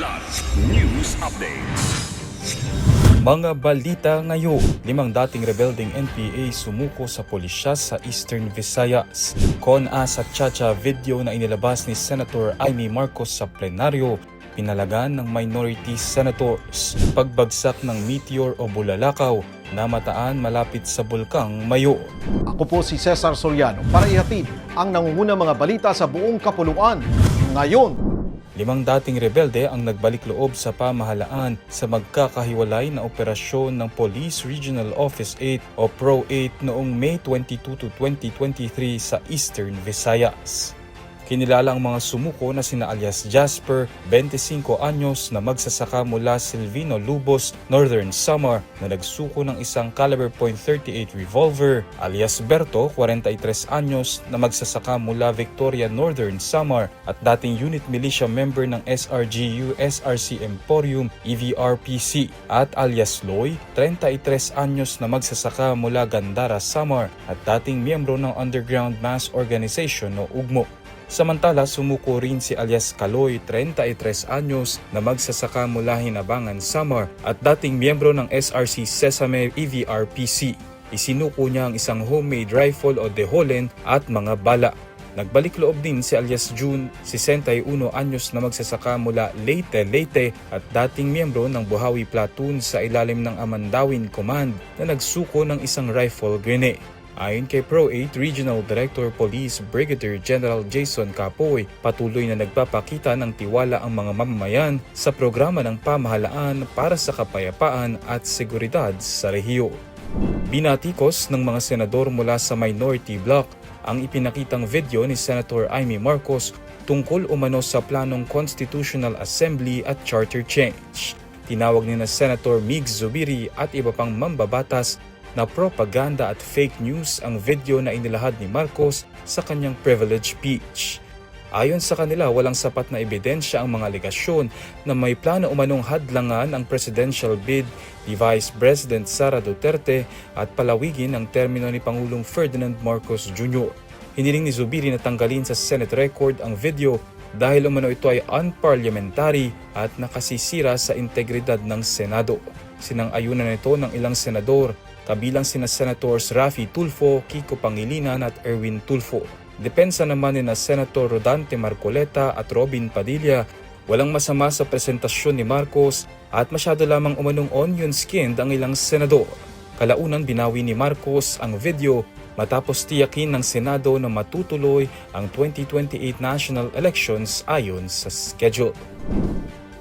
Plus News Updates. Mga balita ngayon, 5 dating rebelding NPA sumuko sa pulisya sa Eastern Visayas. Con-as at Chacha video na inilabas ni Senator Amy Marcos sa plenaryo, pinalagan ng minority senators. Pagbagsak ng meteor o bulalakaw, namataan malapit sa bulkang Mayo. Ako po si Cesar Soriano para ihatid ang nangungunang mga balita sa buong kapuluan. Ngayon, 5 dating rebelde ang nagbalik loob sa pamahalaan sa magkakahiwalay na operasyon ng Police Regional Office 8 o PRO-8 noong May 22 to 2023 sa Eastern Visayas. Kinilala ang mga sumuko na sina alias Jasper, 25 anyos na magsasaka mula Silvino Lubos, Northern Samar na nagsuko ng isang caliber .38 revolver, alias Berto, 43 anyos na magsasaka mula Victoria, Northern Samar at dating unit militia member ng SRGU SRC Emporium EVRPC at alias Loy, 33 anyos na magsasaka mula Gandara, Samar at dating miyembro ng Underground Mass Organization o UGMO. Samantala, sumuko rin si alias Kaloy, 33 anyos na magsasaka mula Hinabangan, Samar at dating miyembro ng SRC Sesame EVRPC. Isinuko niya ang isang homemade rifle o De Holland at mga bala. Nagbalik loob din si alias June, 61 anyos na magsasaka mula Leyte at dating miyembro ng Buhawi Platoon sa ilalim ng Amandawin Command na nagsuko ng isang rifle grenade. Ayon kay PRO-8 Regional Director Police Brigadier General Jason Capoy, patuloy na nagpapakita ng tiwala ang mga mamamayan sa programa ng pamahalaan para sa kapayapaan at seguridad sa rehiyon. Binatikos ng mga senador mula sa minority bloc ang ipinakitang video ni Senator Amy Marcos tungkol umano sa planong Constitutional Assembly at Charter Change. Tinawag ni na Senator Mig Zubiri at iba pang mambabatas na propaganda at fake news ang video na inilahad ni Marcos sa kanyang privilege speech. Ayon sa kanila, walang sapat na ebidensya ang mga alegasyon na may plano umanong hadlangan ang presidential bid ni Vice President Sara Duterte at palawigin ang termino ni Pangulong Ferdinand Marcos Jr. Hiniling ni Zubiri na tanggalin sa Senate record ang video dahil umano ito ay unparliamentary at nakasisira sa integridad ng Senado. Sinang-ayunan nito ng ilang senador, kabilang sina Senators Raffy Tulfo, Kiko Pangilinan at Erwin Tulfo. Depensa naman ni na Senator Rodante Marcoleta at Robin Padilla, walang masama sa presentasyon ni Marcos at masyado lamang umanong onion-skinned ang ilang senador. Kalaunan binawi ni Marcos ang video matapos tiyakin ng Senado na matutuloy ang 2028 national elections ayon sa schedule.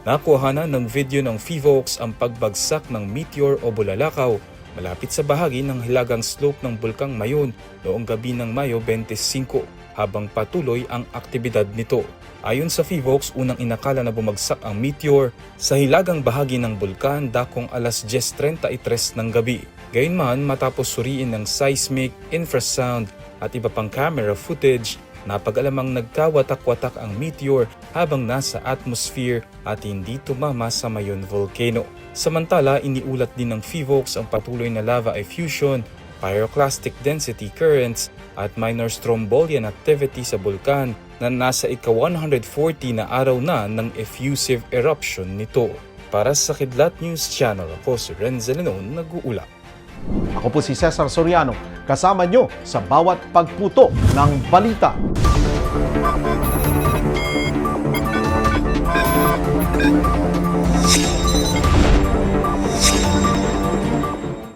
Nakuhanan ng video ng PHIVOLCS ang pagbagsak ng meteor o bulalakaw malapit sa bahagi ng hilagang slope ng Bulkang Mayon noong gabi ng Mayo 25 habang patuloy ang aktibidad nito. Ayon sa PHIVOLCS, unang inakala na bumagsak ang meteor sa hilagang bahagi ng bulkan dakong alas 10:33 ng gabi. Gayunman, matapos suriin ng seismic, infrasound at iba pang camera footage, napag-alamang nagkawatak-watak ang meteor habang nasa atmosphere at hindi tumama sa Mayon Volcano. Samantala, iniulat din ng PHIVOLCS ang patuloy na lava effusion, pyroclastic density currents at minor strombolian activity sa bulkan na nasa ika-140 na araw na ng effusive eruption nito. Para sa Kidlat News Channel, ako si Renzel Lenon, nag-uula. ako po si Cesar Soriano, kasama nyo sa bawat pagputo ng balita.